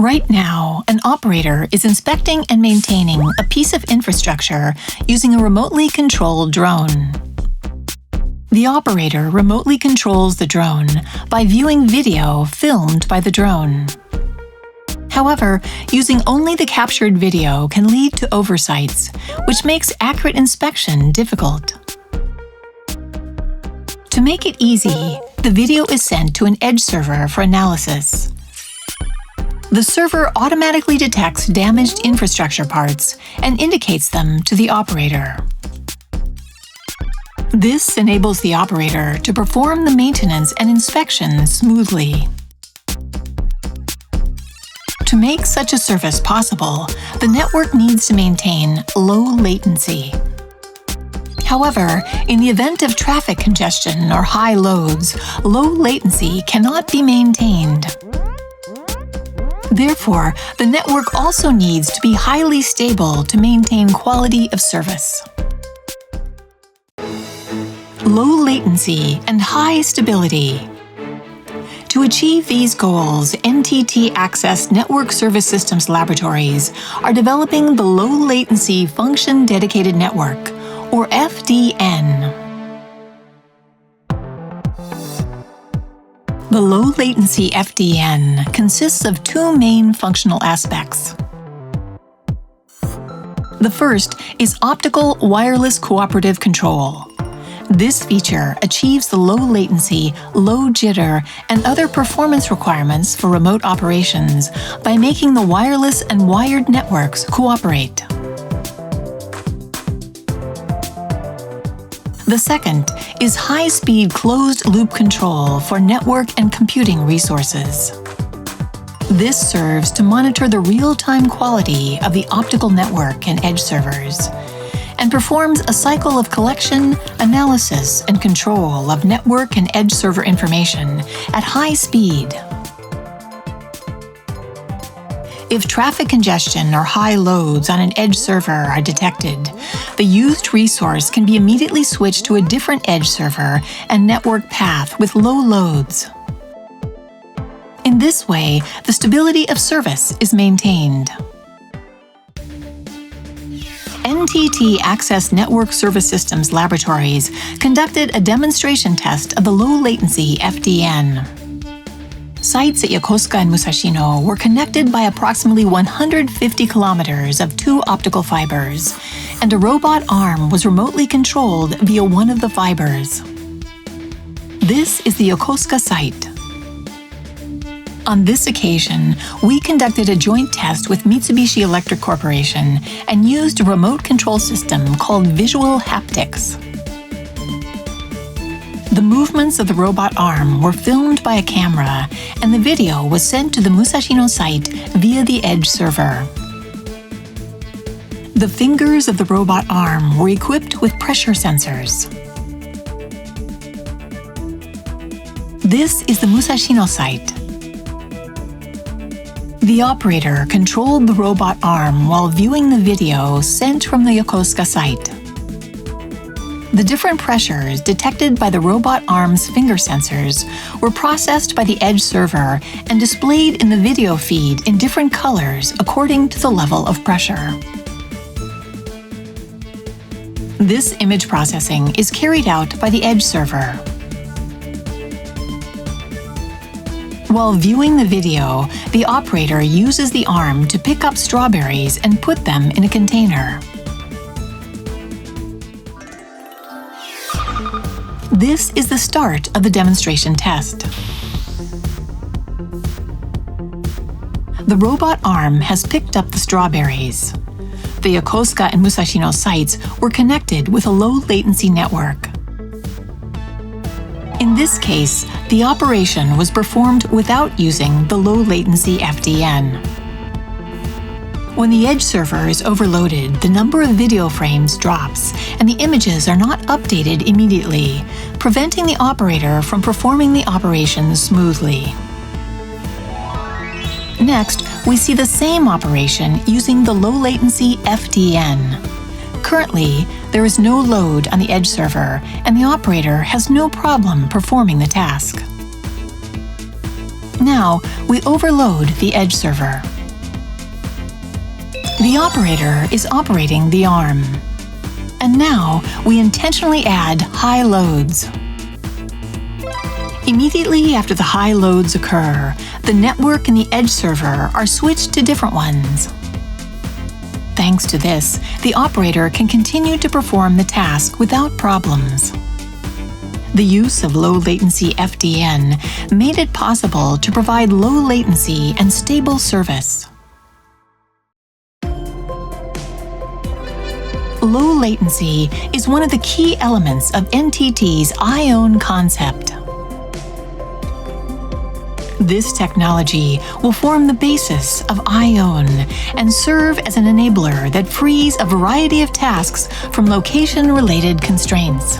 Right now, an operator is inspecting and maintaining a piece of infrastructure using a remotely controlled drone. The operator remotely controls the drone by viewing video filmed by the drone. However, using only the captured video can lead to oversights, which makes accurate inspection difficult. To make it easy, the video is sent to an edge server for analysis. The server automatically detects damaged infrastructure parts and indicates them to the operator. This enables the operator to perform the maintenance and inspection smoothly. To make such a service possible, the network needs to maintain low latency. However, in the event of traffic congestion or high loads, low latency cannot be maintained. Therefore, the network also needs to be highly stable to maintain quality of service. Low latency and high stability. To achieve these goals, NTT Access Network Service Systems Laboratories are developing the Low Latency Function Dedicated Network, or FDN. The Low Latency FDN consists of two main functional aspects. The first is optical wireless cooperative control. This feature achieves the low latency, low jitter, and other performance requirements for remote operations by making the wireless and wired networks cooperate. The second is high-speed closed-loop control for network and computing resources. This serves to monitor the real-time quality of the optical network and edge servers, and performs a cycle of collection, analysis, and control of network and edge server information at high speed. If traffic congestion or high loads on an edge server are detected, the used resource can be immediately switched to a different edge server and network path with low loads. In this way, the stability of service is maintained. NTT Access Network Service Systems Laboratories conducted a demonstration test of the low-latency FDN. Sites at Yokosuka and Musashino were connected by approximately 150 kilometers of two optical fibers, and a robot arm was remotely controlled via one of the fibers. This is the Yokosuka site. On this occasion, we conducted a joint test with Mitsubishi Electric Corporation and used a remote control system called Visual Haptics. The movements of the robot arm were filmed by a camera, and the video was sent to the Musashino site via the edge server. The fingers of the robot arm were equipped with pressure sensors. This is the Musashino site. The operator controlled the robot arm while viewing the video sent from the Yokosuka site. The different pressures detected by the robot arm's finger sensors were processed by the edge server and displayed in the video feed in different colors according to the level of pressure. This image processing is carried out by the edge server. While viewing the video, the operator uses the arm to pick up strawberries and put them in a container. This is the start of the demonstration test. The robot arm has picked up the strawberries. The Yokosuka and Musashino sites were connected with a low-latency network. In this case, the operation was performed without using the low-latency FDN. When the edge server is overloaded, the number of video frames drops and the images are not updated immediately, preventing the operator from performing the operation smoothly. Next, we see the same operation using the low-latency FDN. Currently, there is no load on the edge server, and the operator has no problem performing the task. Now, we overload the edge server. The operator is operating the ARM. And now, we intentionally add high loads. Immediately after the high loads occur, the network and the edge server are switched to different ones. Thanks to this, the operator can continue to perform the task without problems. The use of low-latency FDN made it possible to provide low latency and stable service. Low latency is one of the key elements of NTT's IOWN concept. This technology will form the basis of IOWN and serve as an enabler that frees a variety of tasks from location-related constraints.